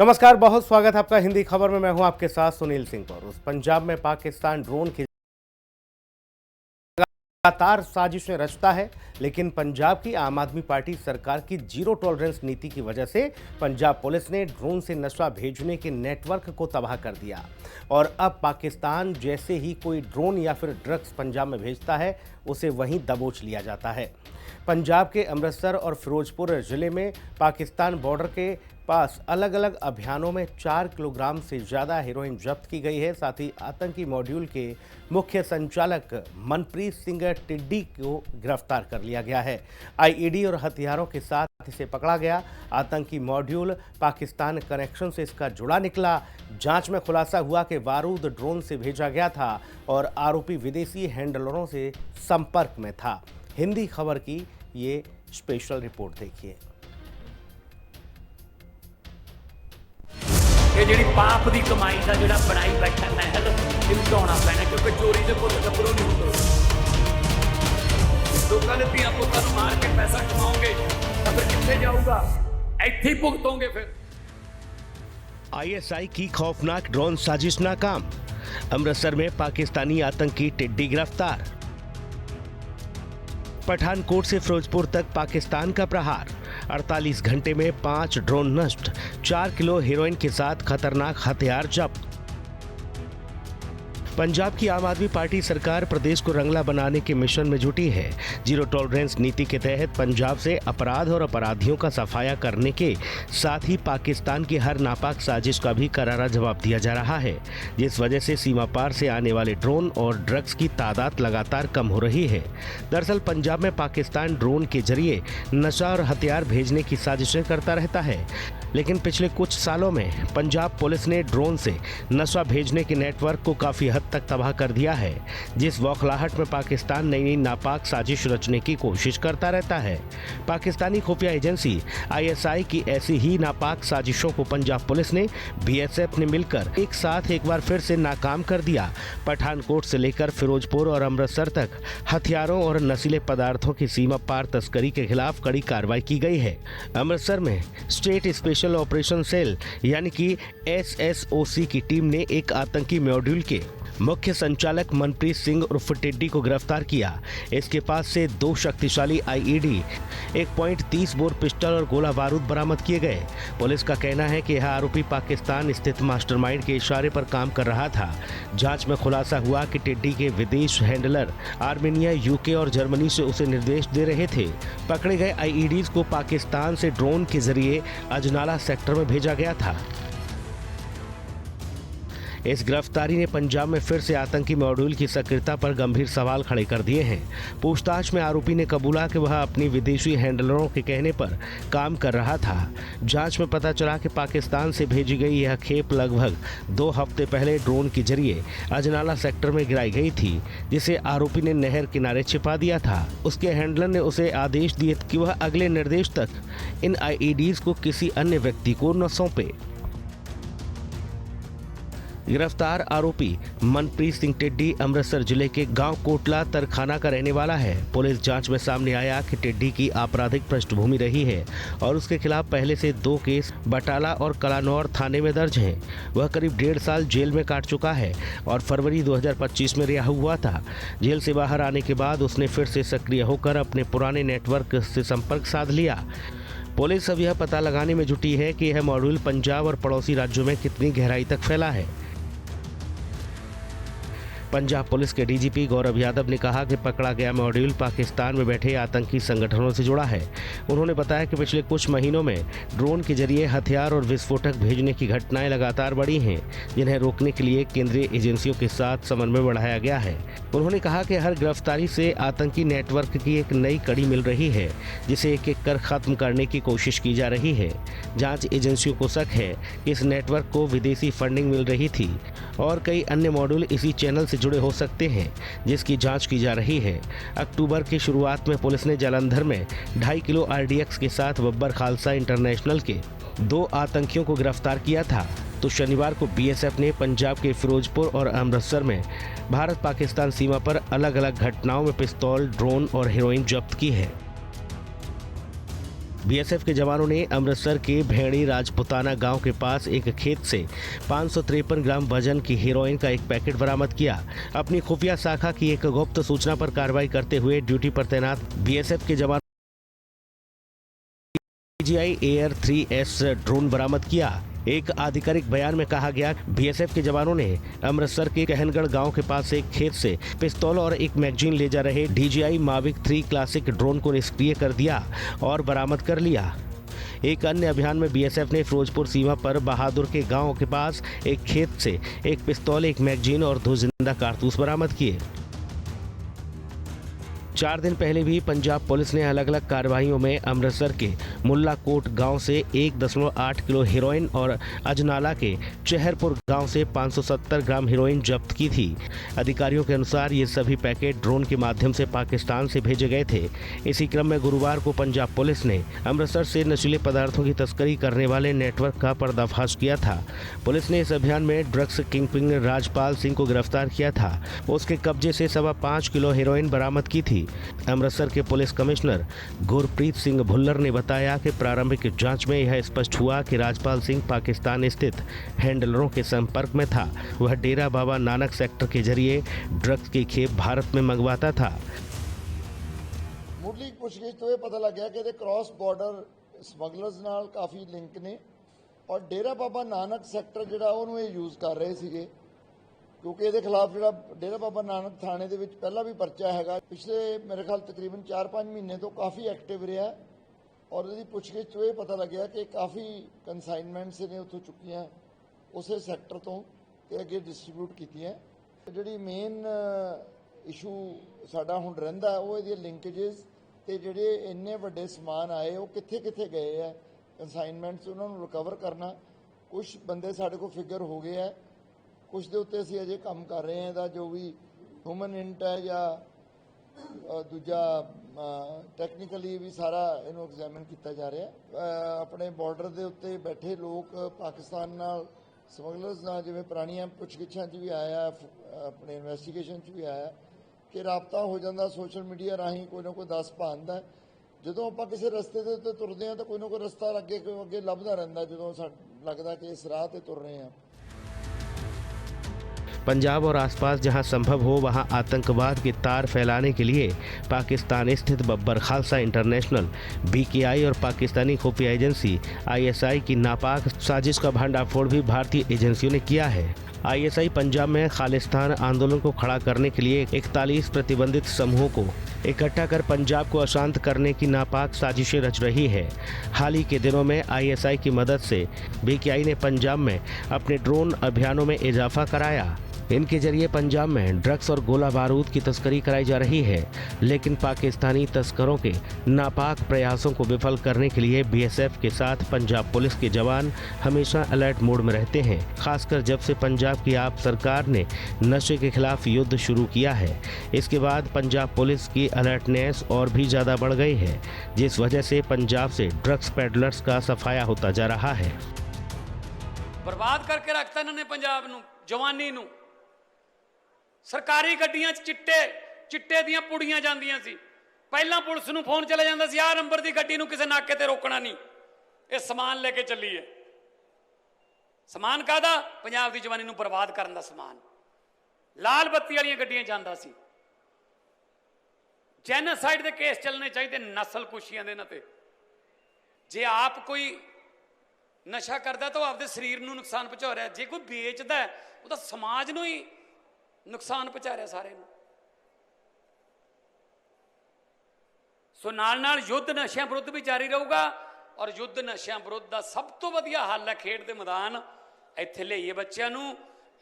नमस्कार, बहुत स्वागत है आपका हिंदी खबर में। मैं हूं आपके साथ सुनील सिंह कौर। पंजाब में पाकिस्तान ड्रोन की लगातार साजिशें रचता है, लेकिन पंजाब की आम आदमी पार्टी सरकार की जीरो टॉलरेंस नीति की वजह से पंजाब पुलिस ने ड्रोन से नशा भेजने के नेटवर्क को तबाह कर दिया। और अब पाकिस्तान जैसे ही कोई ड्रोन या फिर ड्रग्स पंजाब में भेजता है, उसे वहीं दबोच लिया जाता है। पंजाब के अमृतसर और फिरोजपुर जिले में पाकिस्तान बॉर्डर के पास अलग अलग अभियानों में 4 किलोग्राम से ज़्यादा हेरोइन जब्त की गई है। साथ ही आतंकी मॉड्यूल के मुख्य संचालक मनप्रीत सिंह टिड्डी को गिरफ्तार कर लिया गया है। आईईडी और हथियारों के साथ इसे पकड़ा गया। आतंकी मॉड्यूल पाकिस्तान कनेक्शन से इसका जुड़ा निकला। जांच में खुलासा हुआ कि बारूद ड्रोन से भेजा गया था और आरोपी विदेशी हैंडलरों से संपर्क में था। हिंदी खबर की ये स्पेशल रिपोर्ट देखिए। ये जी पाप की कमाई का जो बनाई बैठा महल ढाना पैना, क्योंकि चोरी के भुल गभरू नहीं होते। लोगों ने धियां पुत्तां नूं मार के पैसा कमाओगे तो फिर कित्थे जाऊगा? इत्थे ही भुगतोगे। फिर आईएसआई की खौफनाक ड्रोन साजिश नाकाम। अमृतसर में पाकिस्तानी आतंकी टिड्डी गिरफ्तार। पठानकोट से फिरोजपुर तक पाकिस्तान का प्रहार। 48 घंटे में 5 ड्रोन नष्ट, 4 किलो हेरोइन के साथ खतरनाक हथियार जब्त। पंजाब की आम आदमी पार्टी सरकार प्रदेश को रंगला बनाने के मिशन में जुटी है। जीरो टॉलरेंस नीति के तहत पंजाब से अपराध और अपराधियों का सफाया करने के साथ ही पाकिस्तान की हर नापाक साजिश का भी करारा जवाब दिया जा रहा है, जिस वजह से सीमा पार से आने वाले ड्रोन और ड्रग्स की तादाद लगातार कम हो रही है। दरअसल पंजाब में पाकिस्तान ड्रोन के जरिए नशा और हथियार भेजने की साजिशें करता रहता है, लेकिन पिछले कुछ सालों में पंजाब पुलिस ने ड्रोन से नशा भेजने के नेटवर्क को काफी हद तक तबाह कर दिया है। जिस बौखलाहट में पाकिस्तान नई नई नापाक साजिश रचने की कोशिश करता रहता है। पाकिस्तानी खुफिया एजेंसी आईएसआई की ऐसी ही नापाक साजिशों को पंजाब पुलिस ने बीएसएफ ने मिलकर एक साथ एक बार फिर से नाकाम कर दिया। पठानकोट से लेकर फिरोजपुर और अमृतसर तक हथियारों और नशीले पदार्थों की सीमा पार तस्करी के खिलाफ कड़ी कार्रवाई की गई है। अमृतसर में स्टेट स्पेशल ऑपरेशन सेल यानी कि एसएसओसी की टीम ने एक आतंकी मॉड्यूल के मुख्य संचालक मनप्रीत सिंह उर्फ टिड्डी को गिरफ्तार किया। इसके पास से 2 शक्तिशाली आईईडी, 1.30 बोर पिस्टल और गोला बारूद बरामद किए गए। पुलिस का कहना है कि यह आरोपी पाकिस्तान स्थित मास्टरमाइंड के इशारे पर काम कर रहा था। जांच में खुलासा हुआ कि टिड्डी के विदेश हैंडलर आर्मेनिया, यूके और जर्मनी से उसे निर्देश दे रहे थे। पकड़े गए आईईडीज को पाकिस्तान से ड्रोन के जरिए अजनाला सेक्टर में भेजा गया था। इस गिरफ्तारी ने पंजाब में फिर से आतंकी मॉड्यूल की सक्रियता पर गंभीर सवाल खड़े कर दिए हैं। पूछताछ में आरोपी ने कबूला कि वह अपनी विदेशी हैंडलरों के कहने पर काम कर रहा था। जांच में पता चला कि पाकिस्तान से भेजी गई यह खेप लगभग 2 हफ्ते पहले ड्रोन के जरिए अजनाला सेक्टर में गिराई गई थी, जिसे आरोपी ने नहर किनारे छिपा दिया था। उसके हैंडलर ने उसे आदेश दिए कि वह अगले निर्देश तक इन आईईडीज को किसी अन्य व्यक्ति को न सौंपे। गिरफ्तार आरोपी मनप्रीत सिंह टिड्डी अमृतसर जिले के गांव कोटला तरखाना का रहने वाला है। पुलिस जांच में सामने आया कि टिड्डी की आपराधिक पृष्ठभूमि रही है और उसके खिलाफ पहले से 2 केस बटाला और कलानौर थाने में दर्ज हैं। वह करीब 1.5 साल जेल में काट चुका है और फरवरी 2025 में रिहा हुआ था। जेल से बाहर आने के बाद उसने फिर से सक्रिय होकर अपने पुराने नेटवर्क से संपर्क साध लिया। पुलिस अब यह पता लगाने में जुटी है कि यह मॉड्यूल पंजाब और पड़ोसी राज्यों में कितनी गहराई तक फैला है। पंजाब पुलिस के डीजीपी गौरव यादव ने कहा कि पकड़ा गया मॉड्यूल पाकिस्तान में बैठे आतंकी संगठनों से जुड़ा है। उन्होंने बताया कि पिछले कुछ महीनों में ड्रोन के जरिए हथियार और विस्फोटक भेजने की घटनाएं लगातार बढ़ी हैं, जिन्हें रोकने के लिए केंद्रीय एजेंसियों के साथ समन्वय बढ़ाया गया है। उन्होंने कहा कि हर गिरफ्तारी से आतंकी नेटवर्क की एक नई कड़ी मिल रही है, जिसे एक एक कर खत्म करने की कोशिश की जा रही है। जांच एजेंसियों को शक है कि इस नेटवर्क को विदेशी फंडिंग मिल रही थी और कई अन्य मॉड्यूल इसी चैनल से जुड़े हो सकते हैं, जिसकी जांच की जा रही है। अक्टूबर की शुरुआत में पुलिस ने जालंधर में 2.5 किलो आरडीएक्स के साथ बब्बर खालसा इंटरनेशनल के 2 आतंकियों को गिरफ्तार किया था। तो शनिवार को बीएसएफ ने पंजाब के फिरोजपुर और अमृतसर में भारत पाकिस्तान सीमा पर अलग अलग घटनाओं में पिस्तौल, ड्रोन और हेरोइन जब्त की है। बीएसएफ के जवानों ने अमृतसर के भेड़ी राजपुताना गांव के पास एक खेत से 553 ग्राम वजन की हेरोइन का एक पैकेट बरामद किया। अपनी खुफिया शाखा की एक गुप्त सूचना पर कार्रवाई करते हुए ड्यूटी पर तैनात बीएसएफ के जवानों DJI एयर 3S ड्रोन बरामद किया। एक आधिकारिक बयान में कहा गया, बीएसएफ के जवानों ने अमृतसर के कहनगढ़ गांव के पास एक खेत से पिस्तौल और एक मैगजीन ले जा रहे DJI Mavic 3 क्लासिक ड्रोन को निष्क्रिय कर दिया और बरामद कर लिया। एक अन्य अभियान में बीएसएफ ने फिरोजपुर सीमा पर बहादुर के गांव के पास एक खेत से एक पिस्तौल, एक मैगजीन और 2 जिंदा कारतूस बरामद किए। 4 दिन पहले भी पंजाब पुलिस ने अलग अलग कार्रवाइयों में अमृतसर के मुल्ला कोट गांव से 1.8 किलो हेरोइन और अजनाला के चहरपुर गांव से 570 ग्राम हेरोइन जब्त की थी। अधिकारियों के अनुसार ये सभी पैकेट ड्रोन के माध्यम से पाकिस्तान से भेजे गए थे। इसी क्रम में गुरुवार को पंजाब पुलिस ने अमृतसर से नशीले पदार्थों की तस्करी करने वाले नेटवर्क का पर्दाफाश किया था। पुलिस ने इस अभियान में ड्रग्स किंगपिन राजपाल सिंह को गिरफ्तार किया था। उसके कब्जे से 5.25 किलो हेरोइन बरामद की थी। अमृतसर के पुलिस कमिश्नर गुरप्रीत सिंह भुल्लर ने बताया कि प्रारंभिक जांच में यह स्पष्ट हुआ कि राजपाल सिंह पाकिस्तान स्थित हैंडलरों के संपर्क में था। वह डेरा बाबा नानक सेक्टर के जरिए ड्रग्स की खेप भारत में मंगवाता था। मुढ़ली पुछगिछ तो यह पता लग गया कि क्रॉस बॉर्डर ਸਮਗਲਰਸ ਨਾਲ काफ़ी लिंक ने और डेरा बाबा नानक सैक्टर ਜਿਹੜਾ ਉਹਨੂੰ ਇਹ यूज़ कर रहे ਸੀਗੇ क्योंकि ये खिलाफ जो डेरा बाबा नानक थाने के पहला भी परचा है। पिछले मेरे ख्याल तकरीबन 4-5 महीने तो काफ़ी एक्टिव रहा और यदि पुछगिछ तो ये पता लगे कि काफ़ी कंसाइनमेंट्स ने उतों चुकियां उस सैक्टर तो अगे डिस्ट्रीब्यूट कीतियां। जी मेन इशू साडा हुण रहिंदा वो ये लिंकेजेस तो जोड़े इन्ने वड्डे समान आए वो कित्थे कित्थे गए है, कंसाइनमेंट्स उन्होंने रिकवर करना। कुछ बंदे साडे को फिगर हो गए है, कुछ के उत्ते असीं अजे काम कर रहे हैं। जो भी ह्यूमन इंट है या दूजा टैक्नीकली भी सारा इनू एग्जामिन किया जा रहा है। अपने बॉर्डर के उत्ते बैठे लोग पाकिस्तान नाल समगलर्स नाल जिवें पुरानियां पुछगिछां च भी आया, अपने इन्वेस्टिगेशन च भी आया कि राबता हो जाता सोशल मीडिया राही कोई ना कोई दस पा आंदा। जो आप किसी रस्ते के उत्ते तुरदे हैं तो कोई ना कोई रस्ता अगे अगे लभदा रहिंदा जो लगता कि इस राह ते तुर रहे हैं। पंजाब और आसपास जहां संभव हो वहां आतंकवाद के तार फैलाने के लिए पाकिस्तान स्थित बब्बर खालसा इंटरनेशनल, BKI और पाकिस्तानी खुफिया एजेंसी ISI की नापाक साजिश का भंडाफोड़ भी भारतीय एजेंसियों ने किया है। ISI पंजाब में खालिस्तान आंदोलन को खड़ा करने के लिए 41 प्रतिबंधित समूहों को इकट्ठा कर पंजाब को अशांत करने की नापाक साजिशें रच रही है। हाल ही के दिनों में ISI की मदद से BKI ने पंजाब में अपने ड्रोन अभियानों में इजाफा कराया। इनके जरिए पंजाब में ड्रग्स और गोला बारूद की तस्करी कराई जा रही है, लेकिन पाकिस्तानी तस्करों के नापाक प्रयासों को विफल करने के लिए BSF के साथ पंजाब पुलिस के जवान हमेशा अलर्ट मोड में रहते हैं। खासकर जब से पंजाब की आप सरकार ने नशे के खिलाफ युद्ध शुरू किया है, इसके बाद पंजाब पुलिस की अलर्टनेस और भी ज़्यादा बढ़ गई है, जिस वजह से पंजाब से ड्रग्स पेडलर्स का सफाया होता जा रहा है। बर्बाद करके रखता इन्होंने पंजाब नूं, जवानी नूं। सरकारी गड्डियां चिट्टे दियां पुड़ियां जांदियां सी। पहला पुलिस नूं फोन चला जांदा सी, आह नंबर दी गड्डी नूं किसे नाके ते रोकना नहीं, ये समान लेके चली है। समान कादा? पंजाब दी जवानी नूं बर्बाद करन दा समान। लाल बत्ती वाली गड्डियां जांदा सी। जेनोसाइड दे केस चलने चाहिए, नस्ल कुशियां दे नाते। जे आप कोई नशा करदा तो आपदे शरीर नूं नुकसान पहुंचा रहा है, जे कोई बेचदा है वो तो समाज नूं ही नुकसान पहुंचा रहा सारे नूं। सो नाल युद्ध नशियां विरुद्ध भी जारी रहूगा और युद्ध नशियां विरुद्ध दा सब तो वधिया हल है खेड दे मैदान इत्थे लियाइए, बच्चों नूं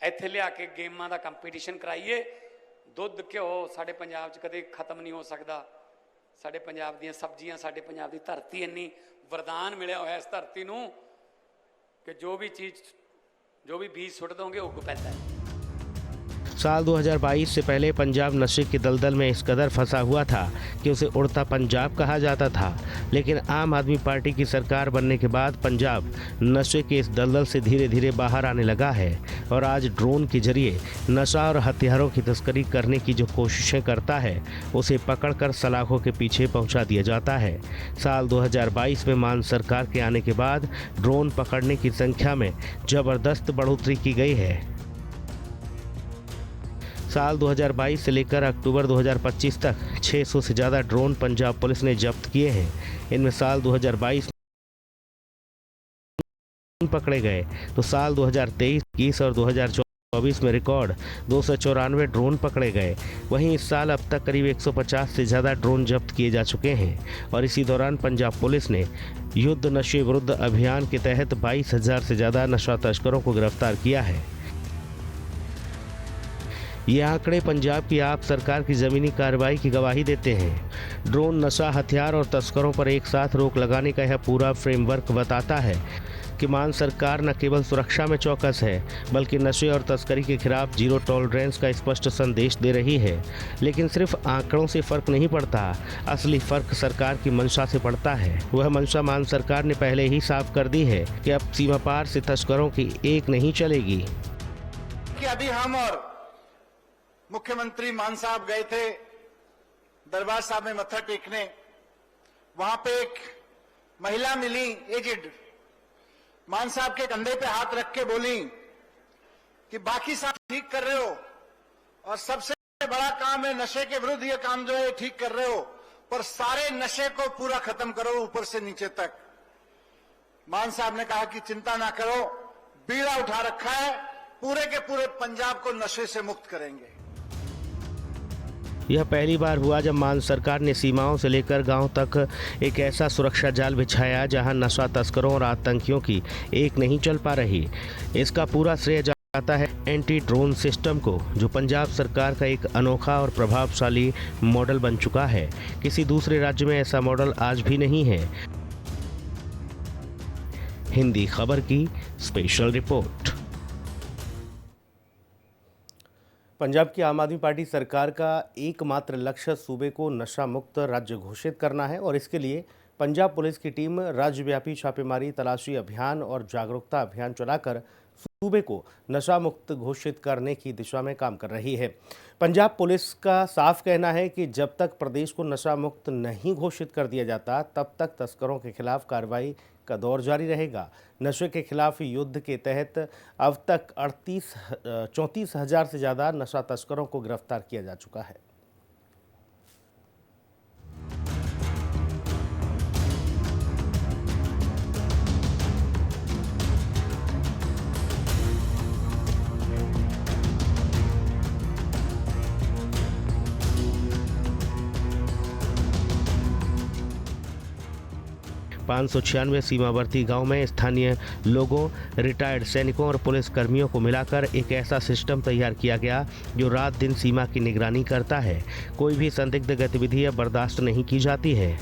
इत्थे लिया के गेमां दा कंपीटीशन कराइए। दुध घ्यो साडे पंजाब च कदे खत्म नहीं हो सकता। साडे पंजाब दीयां सब्जियां, साडे पंजाब दी धरती इन्नी वरदान मिलिया होया इस धरती नूं कि जो भी बीज सुट दोगे उग पैदा है। साल 2022 से पहले पंजाब नशे के दलदल में इस कदर फंसा हुआ था कि उसे उड़ता पंजाब कहा जाता था, लेकिन आम आदमी पार्टी की सरकार बनने के बाद पंजाब नशे के इस दलदल से धीरे धीरे बाहर आने लगा है और आज ड्रोन के जरिए नशा और हथियारों की तस्करी करने की जो कोशिशें करता है उसे पकड़कर सलाखों के पीछे पहुंचा दिया जाता है। साल 2022 में मान सरकार के आने के बाद ड्रोन पकड़ने की संख्या में जबरदस्त बढ़ोतरी की गई है। साल 2022 से लेकर अक्टूबर 2025 तक 600 से ज़्यादा ड्रोन पंजाब पुलिस ने जब्त किए हैं। इनमें साल 2022 में पकड़े गए तो साल 2023, 21 और 2024 में रिकॉर्ड 294 ड्रोन पकड़े गए। वहीं इस साल अब तक करीब 150 से ज़्यादा ड्रोन जब्त किए जा चुके हैं और इसी दौरान पंजाब पुलिस ने युद्ध नशे विरुद्ध अभियान के तहत 22,000 से ज़्यादा नशा तस्करों को गिरफ्तार किया है। ये आंकड़े पंजाब की आप सरकार की ज़मीनी कार्रवाई की गवाही देते हैं। ड्रोन नशा, हथियार और तस्करों पर एक साथ रोक लगाने का यह पूरा फ्रेमवर्क बताता है कि मान सरकार न केवल सुरक्षा में चौकस है बल्कि नशे और तस्करी के खिलाफ जीरो टॉलरेंस का स्पष्ट संदेश दे रही है। लेकिन सिर्फ आंकड़ों से फर्क नहीं पड़ता, असली फर्क सरकार की मंशा से पड़ता है। वह मंशा मान सरकार ने पहले ही साफ कर दी है कि अब सीमा पार से तस्करों की एक नहीं चलेगी। कि अभी हम और मुख्यमंत्री मान साहब गए थे दरबार साहब में मत्था टेकने। वहां पे एक महिला मिली, एजेड, मान साहब के कंधे पे हाथ रख के बोली कि बाकी सब ठीक कर रहे हो और सबसे बड़ा काम है नशे के विरुद्ध ये काम जो है ठीक कर रहे हो, पर सारे नशे को पूरा खत्म करो ऊपर से नीचे तक। मान साहब ने कहा कि चिंता ना करो, बीड़ा उठा रखा है, पूरे के पूरे पंजाब को नशे से मुक्त करेंगे। यह पहली बार हुआ जब मान सरकार ने सीमाओं से लेकर गांव तक एक ऐसा सुरक्षा जाल बिछाया जहां नशा तस्करों और आतंकियों की एक नहीं चल पा रही। इसका पूरा श्रेय जाता है एंटी ड्रोन सिस्टम को, जो पंजाब सरकार का एक अनोखा और प्रभावशाली मॉडल बन चुका है। किसी दूसरे राज्य में ऐसा मॉडल आज भी नहीं है। हिंदी खबर की स्पेशल रिपोर्ट। पंजाब की आम आदमी पार्टी सरकार का एकमात्र लक्ष्य सूबे को नशा मुक्त राज्य घोषित करना है और इसके लिए पंजाब पुलिस की टीम राज्यव्यापी छापेमारी, तलाशी अभियान और जागरूकता अभियान चलाकर सूबे को नशा मुक्त घोषित करने की दिशा में काम कर रही है। पंजाब पुलिस का साफ कहना है कि जब तक प्रदेश को नशा मुक्त नहीं घोषित कर दिया जाता तब तक तस्करों के खिलाफ कार्रवाई का दौर जारी रहेगा। नशे के खिलाफ युद्ध के तहत अब तक 34,000 से ज़्यादा नशा तस्करों को गिरफ्तार किया जा चुका है। 596 सीमावर्ती गांव में स्थानीय लोगों, रिटायर्ड सैनिकों और पुलिस कर्मियों को मिलाकर एक ऐसा सिस्टम तैयार किया गया जो रात दिन सीमा की निगरानी करता है। कोई भी संदिग्ध गतिविधि अब बर्दाश्त नहीं की जाती है।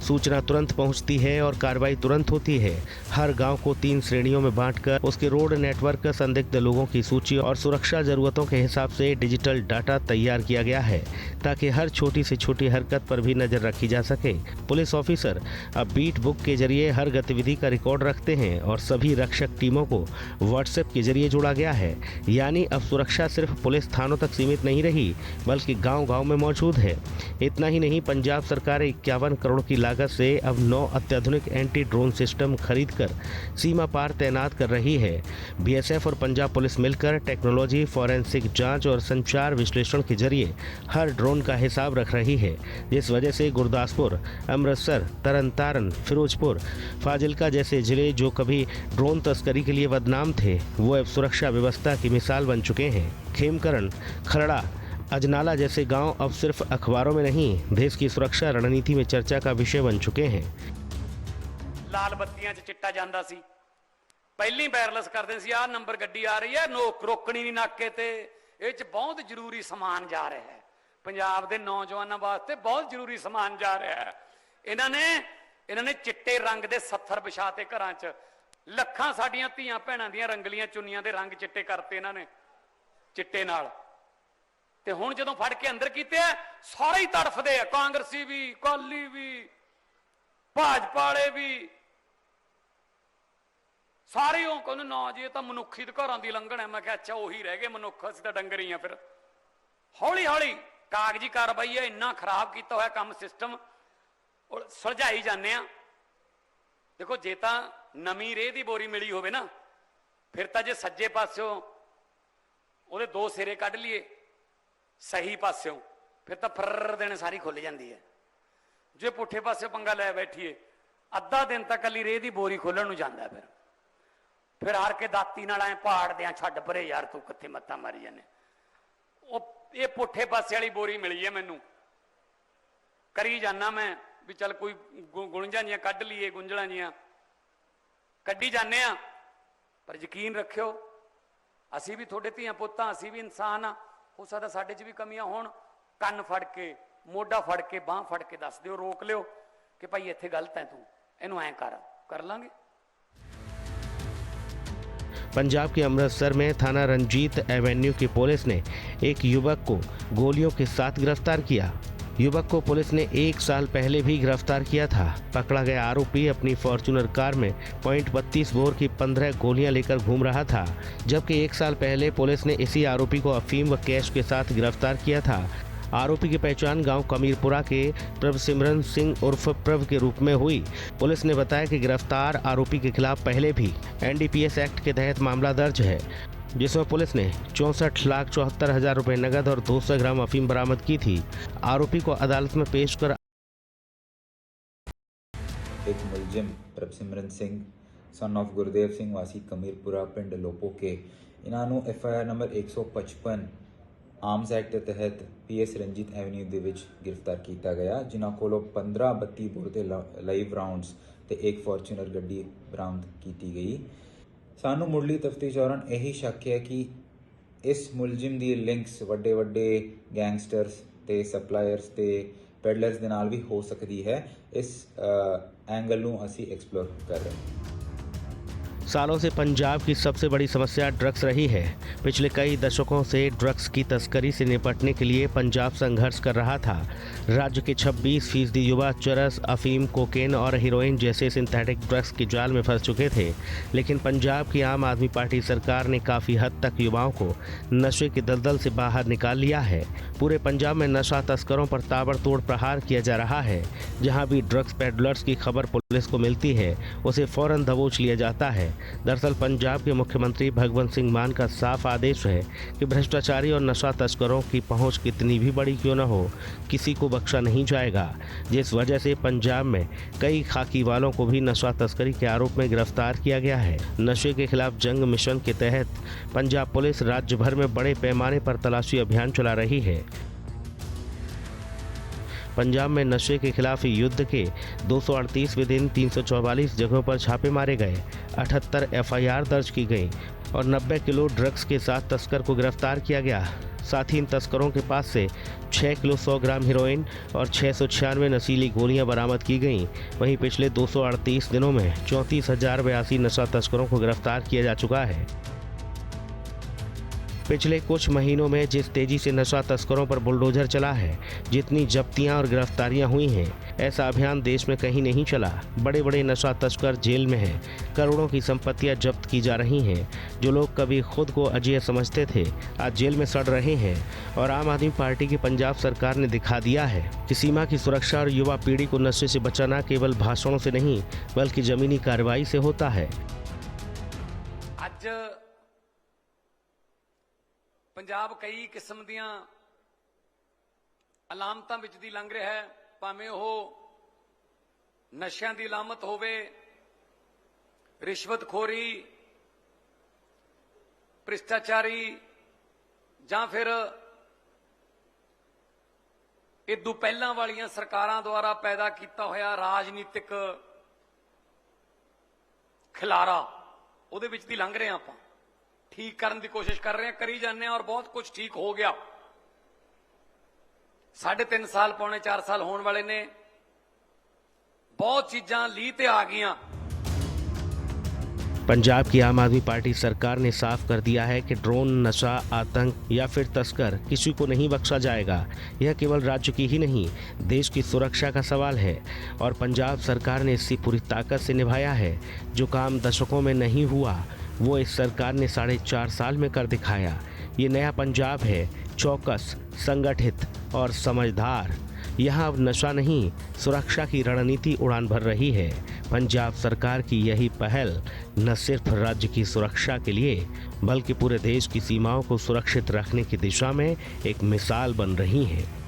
सूचना तुरंत पहुंचती है और कार्रवाई तुरंत होती है। हर गांव को 3 श्रेणियों में बांटकर उसके रोड नेटवर्क, संदिग्ध लोगों की सूची और सुरक्षा जरूरतों के हिसाब से डिजिटल डाटा तैयार किया गया है ताकि हर छोटी से छोटी हरकत पर भी नजर रखी जा सके। पुलिस ऑफिसर अब बीट बुक के जरिए हर गतिविधि का रिकॉर्ड रखते हैं और सभी रक्षक टीमों को व्हाट्सएप के जरिए जोड़ा गया है। यानी अब सुरक्षा सिर्फ पुलिस थानों तक सीमित नहीं रही बल्कि गाँव-गाँव में मौजूद है। इतना ही नहीं, पंजाब सरकार 51 करोड़ की लागत से अब 9 अत्याधुनिक एंटी ड्रोन सिस्टम खरीदकर सीमा पार तैनात कर रही है। बीएसएफ और पंजाब पुलिस मिलकर टेक्नोलॉजी, फॉरेंसिक जांच और संचार विश्लेषण के जरिए हर ड्रोन का हिसाब रख रही है, जिस वजह से गुरदासपुर, अमृतसर, तरनतारन, फिरोजपुर, फाजिल्का जैसे जिले जो कभी ड्रोन तस्करी के लिए बदनाम थे वो अब सुरक्षा व्यवस्था की मिसाल बन चुके हैं। खेमकरण, खरड़ा, अजनाला जैसे गांव अब सिर्फ अखबारों में नहीं, देश की सुरक्षा रणनीति में चर्चा का विषय बन चुके हैं। लाल बत्तियां 'ਚ चिट्टा ਜਾਂਦਾ ਸੀ, ਪਹਿਲੀ ਵਾਇਰਲੈਸ ਕਰਦੇ ਸੀ, ਆਹ ਨੰਬਰ ਗੱਡੀ ਆ ਰਹੀ ਹੈ, ਰੋਕਣੀ ਨਹੀਂ ਨਾਕੇ ਤੇ। ਇਹ 'ਚ ਬਹੁਤ ਜ਼ਰੂਰੀ ਸਮਾਨ ਜਾ ਰਿਹਾ ਹੈ, ਪੰਜਾਬ ਦੇ ਨੌਜਵਾਨਾਂ ਵਾਸਤੇ ਬਹੁਤ ਜ਼ਰੂਰੀ ਸਮਾਨ ਜਾ ਰਿਹਾ ਹੈ। ਇਹਨਾਂ ਨੇ ਚਿੱਟੇ ਰੰਗ ਦੇ 70 ਵਿਛਾਤੇ ਘਰਾਂ 'ਚ। ਲੱਖਾਂ ਸਾਡੀਆਂ ਧੀਆਂ ਭੈਣਾਂ ਦੀਆਂ ਰੰਗਲੀਆਂ ਚੁੰਨੀਆਂ ਦੇ ਰੰਗ ਚਿੱਟੇ ਕਰਤੇ ਇਹਨਾਂ ਨੇ ਚਿੱਟੇ ਨਾਲ। ਤੇ ਹੁਣ ਜਦੋਂ ਫੜ ਕੇ ਅੰਦਰ ਕੀਤੇ ਆ ਸਾਰੇ ਹੀ ਤੜਫਦੇ ਆ, ਕਾਂਗਰਸੀ ਵੀ, ਅਕਾਲੀ ਵੀ, ਭਾਜਪਾ ਵਾਲੇ ਵੀ, ਸਾਰੇ ਉਹ ਕਹਿੰਦੇ ਨਾ ਜੀ ਇਹ ਤਾਂ ਮਨੁੱਖੀ ਅਧਿਕਾਰਾਂ ਦੀ ਉਲੰਘਣ ਹੈ। ਮੈਂ ਕਿਹਾ ਅੱਛਾ ਉਹੀ ਰਹਿ ਗਏ ਮਨੁੱਖ, ਅਸੀਂ ਤਾਂ ਡੰਗਰ ਹੀ ਆ। ਫਿਰ ਹੌਲੀ ਹੌਲੀ ਕਾਗਜ਼ੀ ਕਾਰਵਾਈ ਹੈ, ਇੰਨਾ ਖਰਾਬ ਕੀਤਾ ਹੋਇਆ ਕੰਮ ਸਿਸਟਮ ਸੁਲਝਾਈ ਜਾਂਦੇ ਆ। ਦੇਖੋ ਜੇ ਤਾਂ ਨਵੀਂ ਰੇਹ ਦੀ ਬੋਰੀ ਮਿਲੀ ਹੋਵੇ ਨਾ, ਫਿਰ ਤਾਂ ਜੇ ਸੱਜੇ ਪਾਸਿਓਂ ਉਹਦੇ ਦੋ ਸਿਰੇ ਕੱਢ ਲਈਏ ਸਹੀ ਪਾਸਿਓਂ, ਫਿਰ ਤਾਂ ਫਰ ਦੇਣ ਸਾਰੀ ਖੁੱਲ ਜਾਂਦੀ ਹੈ। ਜੇ ਪੁੱਠੇ ਪਾਸੇ ਪੰਗਾ ਲੈ ਬੈਠੀਏ ਅੱਧਾ ਦਿਨ ਤਾਂ ਕੱਲੀ ਰੇਹ ਦੀ ਬੋਰੀ ਖੋਲਣ ਨੂੰ ਜਾਂਦਾ। ਫਿਰ ਹਾਰ ਕੇ ਦਾਤੀ ਨਾਲ ਐ ਪਹਾੜਦੇ ਆ, ਛੱਡ ਪਰੇ ਯਾਰ ਤੂੰ ਕਿੱਥੇ ਮੱਤਾਂ ਮਾਰੀ ਜਾਂਦੇ। ਉਹ ਇਹ ਪੁੱਠੇ ਪਾਸੇ ਵਾਲੀ ਬੋਰੀ ਮਿਲੀ ਹੈ ਮੈਨੂੰ, ਕਰੀ ਜਾਨਾ ਮੈਂ ਵੀ ਚੱਲ ਕੋਈ ਗੁੰਝਾਂ ਜੀਆਂ ਕੱਢ ਲਈਏ, ਗੁੰਝਲਾਂ ਜੀਆਂ ਕੱਢੀ ਜਾਂਦੇ ਆ। ਪਰ ਯਕੀਨ ਰੱਖਿਓ ਅਸੀਂ ਵੀ ਤੁਹਾਡੇ ਧੀਆਂ ਪੁੱਤਾਂ, ਅਸੀਂ ਵੀ ਇਨਸਾਨ ਆ। ਹੋ ਸਕਦਾ ਸਾਡੇ 'ਚ ਵੀ ਕਮੀਆਂ ਹੋਣ। ਕੰਨ ਫੜ ਕੇ, ਮੋਢਾ ਫੜ ਕੇ, ਬਾਂਹ ਫੜ ਕੇ ਦੱਸ ਦਿਓ, ਰੋਕ ਲਿਓ कि भाई इत्थे गलत है, तू इनू ऐ कर लांगे। पंजाब के अमृतसर में थाना रंजीत एवेन्यू की पुलिस ने एक युवक को गोलियों के साथ गिरफ्तार किया। युवक को पुलिस ने 1 साल पहले भी गिरफ्तार किया था। पकड़ा गया आरोपी अपनी फॉर्च्यूनर कार में .32 बोर की 15 गोलियां लेकर घूम रहा था, जबकि 1 साल पहले पुलिस ने इसी आरोपी को अफीम व कैश के साथ गिरफ्तार किया था। आरोपी की पहचान गांव कमीरपुरा के प्रभसिमरन सिंह उर्फ प्रभ के रूप में हुई। पुलिस ने बताया कि गिरफ्तार आरोपी के खिलाफ पहले भी NDPS एक्ट के तहत मामला दर्ज है, जिसमें पुलिस ने 64,74,000 रुपए नगद और 200 ग्राम अफीम बरामद की थी। आरोपी को अदालत में पेश कर एक मुलजिम प्रभसिमरन सिंह सन ऑफ गुरदेव सिंह वासी कमीरपुरा पिंड लोपो के इन्हों FIR नंबर 155 आर्म्स एक्ट के तहत PS रंजीत एवेन्यू ਦੇ ਵਿੱਚ गिरफ्तार किया गया, जिन्हों को 15 32 बोर के लाइव राउंड्स ਤੇ एक फॉर्च्यूनर गड्डी बरामद की गई। सानू मुढ़ली तफ्तीश दौरान यही शक है कि इस मुलजिम की लिंक्स वड्डे वड्डे गैंगस्टर्स ते सप्लायर्स ते पेडलर्स के नाल भी हो सकती है। इस एंगल नूं असी एक्सप्लोर कर रहे हैं। सालों से पंजाब की सबसे बड़ी समस्या ड्रग्स रही है। पिछले कई दशकों से ड्रग्स की तस्करी से निपटने के लिए पंजाब संघर्ष कर रहा था। राज्य के 26% युवा चरस, अफीम, कोकेन और हीरोइन जैसे सिंथेटिक ड्रग्स के जाल में फंस चुके थे, लेकिन पंजाब की आम आदमी पार्टी सरकार ने काफ़ी हद तक युवाओं को नशे के दलदल से बाहर निकाल लिया है। पूरे पंजाब में नशा तस्करों पर ताबड़तोड़ प्रहार किया जा रहा है। जहाँ भी ड्रग्स पेडलर्स की खबर पुलिस को मिलती है, उसे फौरन दबोच लिया जाता है। दरअसल पंजाब के मुख्यमंत्री भगवंत सिंह मान का साफ आदेश है कि भ्रष्टाचारी और नशा तस्करों की पहुंच कितनी भी बड़ी क्यों न हो, किसी को बख्शा नहीं जाएगा, जिस वजह से पंजाब में कई खाकी वालों को भी नशा तस्करी के आरोप में गिरफ्तार किया गया है। नशे के खिलाफ जंग मिशन के तहत पंजाब पुलिस राज्य भर में बड़े पैमाने पर तलाशी अभियान चला रही है। पंजाब में नशे के खिलाफ युद्ध के 238वें दिन 344 जगहों पर छापे मारे गए, 78 FIR दर्ज की गई और 90 किलो ड्रग्स के साथ तस्कर को गिरफ्तार किया गया। साथ ही इन तस्करों के पास से 6 किलो 100 ग्राम हीरोइन और 696 नशीली गोलियां बरामद की गईं। वहीं पिछले 238 दिनों में 34,082 नशा तस्करों को गिरफ्तार किया जा चुका है। पिछले कुछ महीनों में जिस तेजी से नशा तस्करों पर बुलडोजर चला है, जितनी जब्तियां और गिरफ्तारियां हुई हैं, ऐसा अभियान देश में कहीं नहीं चला। बड़े बड़े नशा तस्कर जेल में हैं, करोड़ों की संपत्तियां जब्त की जा रही हैं। जो लोग कभी खुद को अजेय समझते थे, आज जेल में सड़ रहे हैं। और आम आदमी पार्टी की पंजाब सरकार ने दिखा दिया है कि सीमा की सुरक्षा और युवा पीढ़ी को नशे से बचाना केवल भाषणों से नहीं, बल्कि जमीनी कार्रवाई से होता है। पंजाब कई किस्म दियां अलामतां विच दी लंघ रहा है, भावें ओह नशियां दी लामत होवे, रिश्वतखोरी, भ्रिष्टाचारी, जां फिर इदू पहलां वालियां सरकारां द्वारा पैदा किया होया राजनीतिक खिलारा, उहदे विच दी लंघ रहे हैं। आपां ठीक करने की कोशिश कर रहे हैं, करी जाने और बहुत कुछ ठीक हो गया। 3.5 साल पौने 4 साल होने वाले ने, बहुत चीजां लीह ते आ गईयां। पंजाब की आम आदमी पार्टी सरकार ने साफ कर दिया है कि ड्रोन, नशा, आतंक या फिर तस्कर किसी को नहीं बख्शा जाएगा। यह केवल राज्य की ही नहीं, देश की सुरक्षा का सवाल है और पंजाब सरकार ने इसकी पूरी ताकत से निभाया है। जो काम दशकों में नहीं हुआ वो इस सरकार ने 4.5 साल में कर दिखाया। ये नया पंजाब है, चौकस, संगठित और समझदार। यहाँ अब नशा नहीं, सुरक्षा की रणनीति उड़ान भर रही है। पंजाब सरकार की यही पहल न सिर्फ राज्य की सुरक्षा के लिए बल्कि पूरे देश की सीमाओं को सुरक्षित रखने की दिशा में एक मिसाल बन रही है।